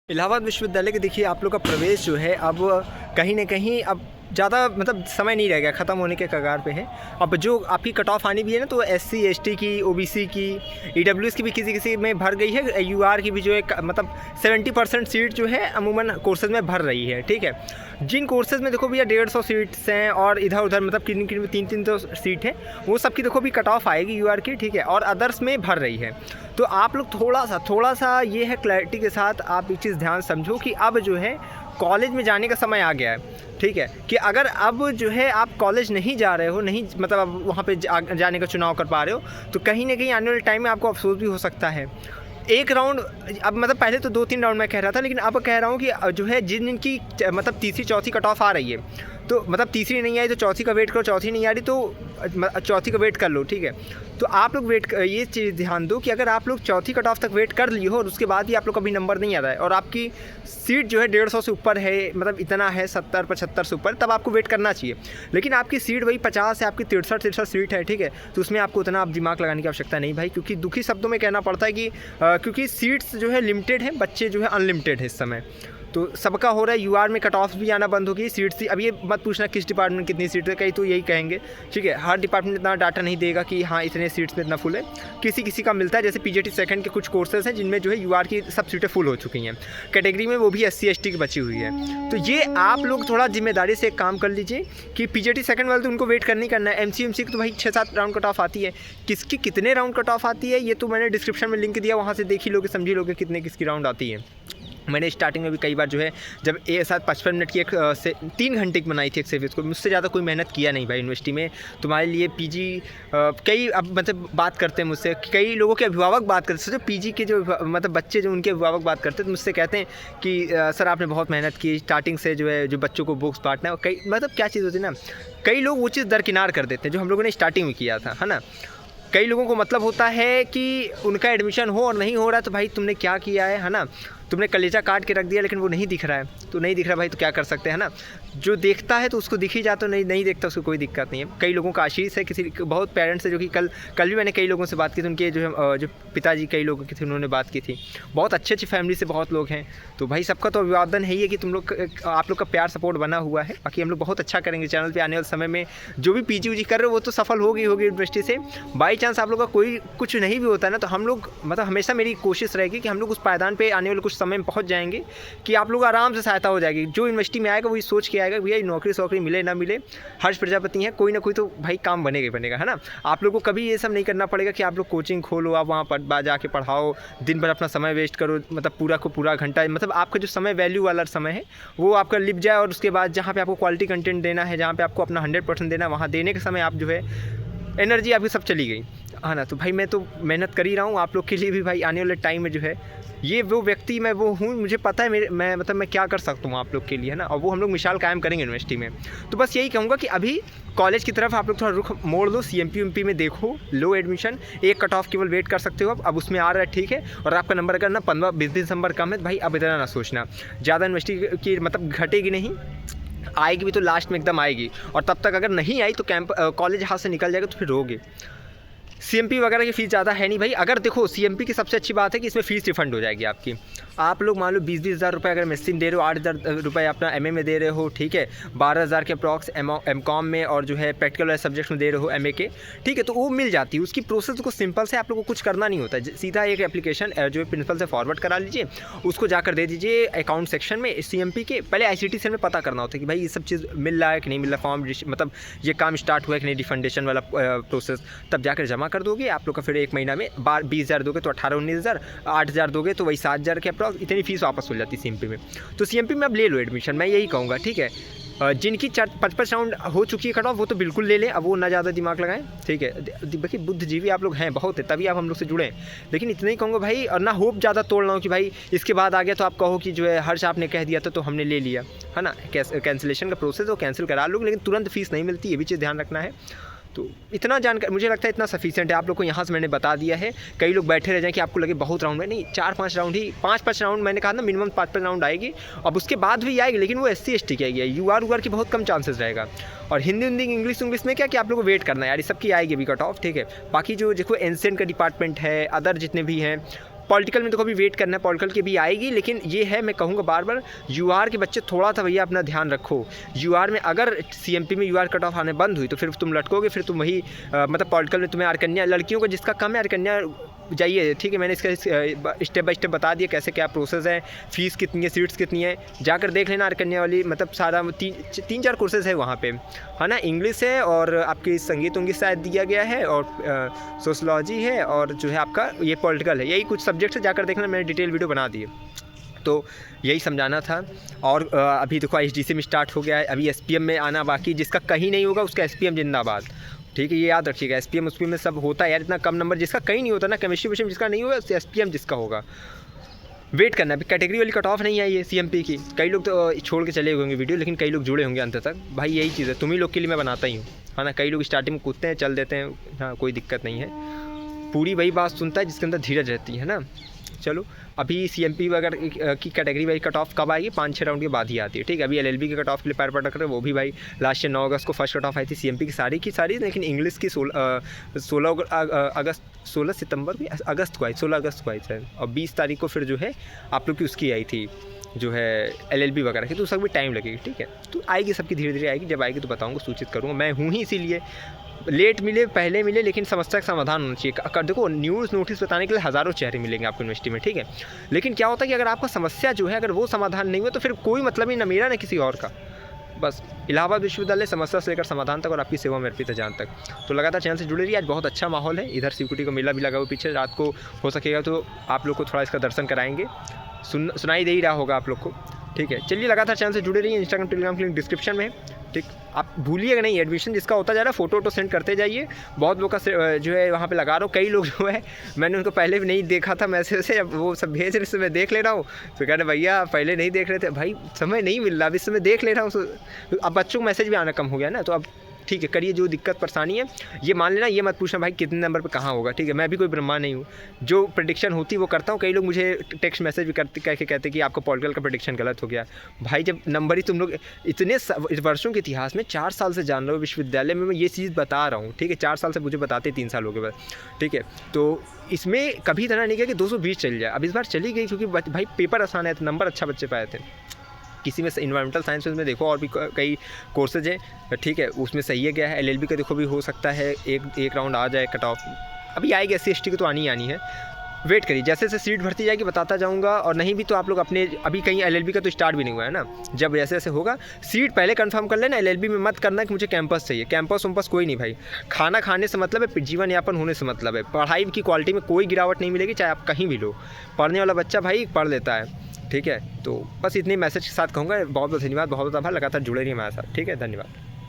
इलाहाबाद विश्वविद्यालय के देखिए आप लोग का प्रवेश जो है अब कहीं न कहीं अब ज़्यादा मतलब समय नहीं रह गया, ख़त्म होने के कगार पे है। अब जो आपकी कट ऑफ आनी भी है ना, तो एससी, एसटी की, ओबीसी की, ईडब्ल्यूएस की भी किसी-किसी में भर गई है। यूआर की भी जो है मतलब 70% सीट जो है अमूमन कोर्सेज़ में भर रही है, ठीक है। जिन कोर्सेज़ में देखो भैया 150 सीट्स हैं और इधर-उधर मतलब किन-किन में 3-3 तो सीट है, वो सबकी देखो भी कट ऑफ आएगी यूआर की, ठीक है, और अदर्स में भर रही है। तो आप लोग थोड़ा-सा ये है क्लैरिटी के साथ आप एक चीज़ ध्यान समझो कि अब जो है कॉलेज में जाने का समय आ गया है, ठीक है। कि अगर अब जो है आप कॉलेज नहीं जा रहे हो, नहीं मतलब अब वहाँ पे जाने का चुनाव कर पा रहे हो, तो कहीं न कहीं आने वाले टाइम में आपको अफ़सोस भी हो सकता है। एक राउंड अब मतलब पहले तो 2-3 राउंड मैं कह रहा था, लेकिन अब कह रहा हूँ कि जो है जिन की मतलब तीसरी-चौथी कट ऑफ आ रही है, तो मतलब तीसरी नहीं आई तो चौथी का वेट करो, चौथी नहीं आ रही तो चौथी का वेट कर लो, ठीक है। तो आप लोग ये चीज़ ध्यान दो कि अगर आप लोग चौथी कट ऑफ तक वेट कर लिए हो और उसके बाद भी आप लोग का भी नंबर नहीं आ रहा है और आपकी सीट जो है 150 से ऊपर है, मतलब इतना है 70-75 से ऊपर, तब आपको वेट करना चाहिए। लेकिन आपकी सीट वही 50 है, आपकी 63 सीट है, ठीक है। तो उसमें आपको उतना आप दिमाग लगाने की आवश्यकता नहीं भाई, क्योंकि दुखी शब्दों में कहना पड़ता है कि क्योंकि सीट्स जो है लिमिटेड हैं, बच्चे जो है अनलिमिटेड है इस समय। तो सबका हो रहा है, यूआर में कट ऑफ भी आना बंद हो गई, सीट्स अब ये मत पूछना किस डिपार्टमेंट कितनी सीट है, कई तो यही कहेंगे, ठीक है। हर डिपार्टमेंट इतना डाटा नहीं देगा कि हाँ इतने सीट्स में इतना फुल है, किसी का मिलता है। जैसे पीजीटी सेकंड के कुछ कोर्सेज हैं जिनमें जो है यूआर की सब सीटें फुल हो चुकी हैं, कैटेगरी में वो भी एससी एसटी की बची हुई है। तो ये आप लोग थोड़ा जिम्मेदारी से एक काम कर लीजिए कि पीजीटी सेकंड वाले तो उनको वेट करनी करना है। एमसी की तो भाई 6-7 राउंड कट ऑफ आती है, किसकी कितने राउंड कट ऑफ आती है ये तो मैंने डिस्क्रिप्शन में लिंक दिया, वहाँ से देख ही लोगे, समझी लोगे कितने किसकी राउंड आती है। मैंने स्टार्टिंग में भी कई बार जो है जब एक साथ 55 मिनट की एक से 3 घंटे की बनाई थी एक सर्विस को, मुझसे ज़्यादा कोई मेहनत किया नहीं भाई यूनिवर्सिटी में। तुम्हारे लिए पीजी कई अब मतलब बात करते हैं मुझसे, कई लोगों के अभिभावक बात करते हैं, सोचो पीजी के जो मतलब बच्चे जो उनके अभिभावक बात करते हैं तो मुझसे कहते हैं कि सर आपने बहुत मेहनत की, स्टार्टिंग से जो है जो बच्चों को बुक्स बांटना है, कई मतलब क्या चीज़ होती है ना, कई लोग वो चीज़ दरकिनार कर देते हैं जो हम लोगों ने स्टार्टिंग में किया था, है ना। कई लोगों को मतलब होता है कि उनका एडमिशन हो और नहीं हो रहा है तो भाई तुमने क्या किया है ना, तुमने कलेजा काट के रख दिया लेकिन वो नहीं दिख रहा है, तो नहीं दिख रहा भाई तो क्या कर सकते हैं ना। जो देखता है तो उसको दिख ही जाता, नहीं देखता उसको कोई दिक्कत नहीं है। कई लोगों का आशीष है, किसी बहुत पेरेंट्स है जो कि कल भी मैंने कई लोगों से बात की थी, उनके जो पिताजी कई लोगों की थे उन्होंने बात की थी, बहुत अच्छी फैमिली से बहुत लोग हैं। तो भाई सबका तो अभिवादन है ही है कि तुम लोग आप लोग का प्यार सपोर्ट बना हुआ है। बाकी हम लोग बहुत अच्छा करेंगे चैनल पर आने वाले समय में, जो भी पीजी उजी कर रहे हो वो तो सफल होगी यूनिवर्सिटी से। बाई चांस आप लोग का कोई कुछ नहीं भी होता है ना, तो हम लोग मतलब हमेशा मेरी कोशिश रहेगी कि हम लोग उस पायदान पे आने वाले कुछ समय में पहुंच जाएंगे कि आप लोग आराम से सहायता हो जाएगी। जो यूनिवर्सिटी में आएगा वही सोच के आएगा भैया नौकरी मिले ना मिले, हर्ष प्रजापति हैं, कोई ना कोई तो भाई काम बनेगा ही बनेगा, है ना। आप लोगों को कभी ये सब नहीं करना पड़ेगा कि आप लोग कोचिंग खोलो, आप वहाँ पर जाके पढ़ाओ, दिन भर अपना समय वेस्ट करो, मतलब पूरा घंटा, मतलब आपका जो समय वैल्यू वाला समय है वो आपका लिप जाए, और उसके बाद जहाँ पे आपको क्वालिटी कंटेंट देना है, जहाँ पे आपको अपना 100% देना है, वहाँ देने के समय आप जो है एनर्जी आपकी सब चली गई, है ना। तो भाई मैं तो मेहनत कर ही रहा हूँ आप लोग के लिए भी भाई, आने वाले टाइम में जो है ये वो व्यक्ति मैं वो हूँ, मुझे पता है मैं क्या कर सकता हूँ आप लोग के लिए, है ना। और वो हम लोग मिसाल कायम करेंगे यूनिवर्सिटी में। तो बस यही कहूँगा कि अभी कॉलेज की तरफ आप लोग थोड़ा रुख मोड़ लो, CMP में देखो, लो एडमिशन, एक कट ऑफ केवल वेट कर सकते हो, अब उसमें आ रहा है, ठीक है। और आपका नंबर अगर ना 15-20 नंबर कम है तो भाई अब इतना ना सोचना, ज़्यादा यूनिवर्सिटी की मतलब घटेगी नहीं, आएगी भी तो लास्ट में एकदम आएगी, और तब तक अगर नहीं आई तो कॉलेज हाथ से निकल जाएगा तो फिर रोगे। CMP वगैरह की फ़ीस ज़्यादा है नहीं भाई। अगर देखो CMP की सबसे अच्छी बात है कि इसमें फ़ीस रिफंड हो जाएगी आपकी। आप लोग मान लो 20-20 हज़ार रुपये अगर एमएससी में दे रहे हो, 8 हज़ार रुपये अपना MA में दे रहे हो, ठीक है, 12 हज़ार के अप्रॉक्स MCOM में, और जो है प्रैक्टिकल वाले सब्जेक्ट में दे रहे हो MA के, ठीक है, तो वो मिल जाती है। उसकी प्रोसेस को सिंपल से आप लोग को कुछ करना नहीं होता, सीधा एक एप्लीकेशन जो है प्रिंसिपल से फॉरवर्ड करा लीजिए, उसको जाकर दे दीजिए अकाउंट सेक्शन में CMP के। पहले ICT सेल में पता करना होता है कि भाई ये सब चीज़ मिल रहा है कि नहीं मिल रहा, फॉर्म मतलब ये काम स्टार्ट हुआ है कि नहीं, रिफंडेशन वाला प्रोसेस, तब जाकर जमा कर दोगे। आप लोग का फिर एक महीना में 20 हज़ार दोगे तो 18-19 हज़ार, 8 हज़ार दोगे तो वही 7 हज़ार के अप्रॉक्स, इतनी फीस वापस हो जाती है CMP में। तो CMP में अब ले लो एडमिशन, मैं यही कहूँगा, ठीक है। जिनकी 4-5 राउंड हो चुकी है कट ऑफ वो तो बिल्कुल ले लें, अब वो ना ज़्यादा दिमाग लगाएं, ठीक है। देखिए बुद्धिजीवी आप लोग हैं बहुत है, तभी आप हम लोग से जुड़े, लेकिन इतना ही कहूँगा भाई, और ना होप ज़्यादा तोड़ना हो कि भाई इसके बाद आ गया तो आप कहो कि जो है हर्ष आपने कह दिया था तो हमने ले लिया, है ना। कैंसिलेशन का प्रोसेस हो, कैंसिल करा लो, लेकिन तुरंत फीस नहीं मिलती, ये भी चीज़ ध्यान रखना है। तो इतना जानकर मुझे लगता है इतना सफिशिएंट है, आप लोग को यहाँ से मैंने बता दिया है। कई लोग बैठे रह जाएं कि आपको लगे बहुत राउंड में, नहीं, 4-5 राउंड ही, 5-5 राउंड मैंने कहा ना, मिनिमम 5-5 राउंड आएगी। अब उसके बाद भी आएगी, लेकिन वो SC ST की आएगी, यूआर की बहुत कम चांसेस रहेगा। और हिंदी इंग्लिश में क्या कि आप लोग को वेट करना है यार, ये सबकी आएगी अभी कट ऑफ, ठीक है। बाकी जो देखो एनसेंट का डिपार्टमेंट है, अदर जितने भी हैं, पॉलिटिकल में देखो अभी वेट करना है, पॉलिटिकल की भी आएगी, लेकिन ये है मैं कहूँगा बार बार यूआर के बच्चे थोड़ा सा भैया अपना ध्यान रखो। यूआर में अगर सीएमपी में यूआर कट ऑफ आने बंद हुई तो फिर तुम लटकोगे, फिर तुम वही मतलब पॉलिटिकल में तुम्हें आरकन्या, लड़कियों को जिसका कम है आरकन्या जाइए, ठीक है। मैंने इसका स्टेप बाय स्टेप बता दिया कैसे क्या प्रोसेस है, फीस कितनी है, सीट्स कितनी है, जाकर देख लेना आरकन्या वाली, मतलब सारा 3-4 कोर्सेज है वहाँ पे, है ना। इंग्लिश है और आपकी संगीत उंगीत शायद दिया गया है, और सोशलॉजी है, और जो है आपका ये पॉलिटिकल है, यही कुछ सब्जेक्ट्स है, जाकर देखना, मैंने डिटेल वीडियो बना दी है। तो यही समझाना था। और अभी देखो एचडीसी में स्टार्ट हो गया है, अभी एसपीएम में आना बाकी, जिसका कहीं नहीं होगा उसका एसपीएम जिंदाबाद, ठीक है, ये याद रखिएगा। एसपीएम उसपीएम में सब होता है यार, इतना कम नंबर जिसका कहीं नहीं होता ना, केमिस्ट्री विषय जिसका नहीं होगा एसपीएम जिसका होगा, वेट करना। अभी कैटेगरी वाली कट ऑफ नहीं आई है सीएमपी की, कई लोग तो छोड़ के चले होंगे वीडियो, लेकिन कई लोग जुड़े होंगे अंत तक। भाई यही चीज़ है, तुम ही लोग के लिए मैं बनाता ही हूँ, है ना। कई लोग स्टार्टिंग में कूदते हैं, चल देते हैं, हाँ कोई दिक्कत नहीं है, पूरी वही बात सुनता है जिसके अंदर धीरज रहती है ना। चलो अभी सीएमपी वगैरह की कैटेगरी वाइज कट ऑफ कब आएगी, 5-6 राउंड के बाद ही आती है, ठीक है। अभी एलएलबी के कट ऑफ के लिए पैर पटक रहे, वो भी भाई लास्ट ईयर 9 अगस्त को फर्स्ट कट ऑफ आई थी सीएमपी की सारी, लेकिन इंग्लिश की 16 सितंबर की अगस्त को आई, 16 अगस्त को आई है, और 20 तारीख को फिर जो है आप लोग की उसकी आई थी जो है एलएलबी वगैरह की, तो उसका भी टाइम लगेगी, ठीक है। तो आएगी सबकी धीरे धीरे आएगी, जब आएगी तो बताऊँगा, सूचित करूँगा। मैं हूँ ही इसीलिए, लेट मिले पहले मिले, लेकिन समस्या का समाधान होना चाहिए। देखो न्यूज़ नोटिस बताने के लिए हज़ारों चेहरे मिलेंगे आपको यूनिवर्सिटी में, ठीक है, लेकिन क्या होता है कि अगर आपका समस्या जो है अगर वो समाधान नहीं हुआ तो फिर कोई मतलब ही ना मेरा ना किसी और का। बस इलाहाबाद विश्वविद्यालय समस्या से लेकर समाधान तक, और आपकी सेवा में अर्पित है जान तक। तो लगातार चैनल से जुड़े रहिए, आज बहुत अच्छा माहौल है इधर, सिक्योरिटी का मेला भी लगा हुआ पीछे, रात को हो सकेगा तो आप लोग को थोड़ा इसका दर्शन कराएंगे, सुनाई दे ही रहा होगा आप लोग को, ठीक है। चलिए लगातार चैनल से जुड़े रहिए, इंस्टाग्राम टेलीग्राम की लिंक डिस्क्रिप्शन में है, ठीक। आप भूलिएगा नहीं, एडमिशन जिसका होता जा रहा है फोटो सेंड करते जाइए। बहुत लोग का जो है वहाँ पे लगा रहा हूँ, कई लोग जो है मैंने उनको पहले भी नहीं देखा था मैसेज से, अब वो सब भेज रहे, मैं देख ले रहा हूँ, तो कह रहे भैया पहले नहीं देख रहे थे, भाई समय नहीं मिल रहा, अब इस समय देख ले रहा हूँ। अब बच्चों को मैसेज भी आना कम हो गया ना, तो अब ठीक है करिए, जो दिक्कत परेशानी है ये मान लेना, ये मत पूछना भाई कितने नंबर पे कहाँ होगा, ठीक है। मैं भी कोई ब्रह्मा नहीं हूँ, जो प्रेडिक्शन होती है वो करता हूँ। कई लोग मुझे टेक्स्ट मैसेज भी कहते कि आपका पॉलिटिकल का प्रेडिक्शन गलत हो गया। भाई जब नंबर ही तुम लोग इतने वर्षों के इतिहास में 4 साल से जान रहे हो, विश्वविद्यालय में मैं ये चीज़ बता रहा हूँ, ठीक है। 4 साल से मुझे बताते 3 साल हो गए बस, ठीक है। तो इसमें कभी तरह नहीं किया कि 220 चल जाए, अब इस बार चली गई क्योंकि भाई पेपर आसान है, तो नंबर अच्छा बच्चे पाए थे। किसी में इन्वायरमेंटल साइंस में देखो और भी कई कोर्सेज है, ठीक है, उसमें सही है गया है। एलएलबी का देखो भी हो सकता है एक राउंड आ जाए कट ऑफ, अभी आएगी एससी एसटी की तो आनी है, वेट करिए, जैसे जैसे सीट भरती जाएगी बताता जाऊंगा। और नहीं भी तो आप लोग अपने, अभी कहीं एलएलबी का तो स्टार्ट भी नहीं हुआ है ना, जब जैसे जैसे होगा सीट पहले कंफर्म कर लेना। एलएलबी में मत करना कि मुझे कैंपस चाहिए, कैंपस वैम्पस कोई नहीं भाई, खाना खाने से मतलब है, जीवन यापन होने से मतलब है। पढ़ाई की क्वालिटी में कोई गिरावट नहीं मिलेगी, चाहे आप कहीं भी लो, पढ़ने वाला बच्चा भाई पढ़ लेता है, ठीक है। तो बस इतने मैसेज के साथ कहूँगा, बहुत बहुत धन्यवाद, बहुत बहुत आभार, लगातार जुड़े रहिए हमारे साथ, ठीक है, धन्यवाद।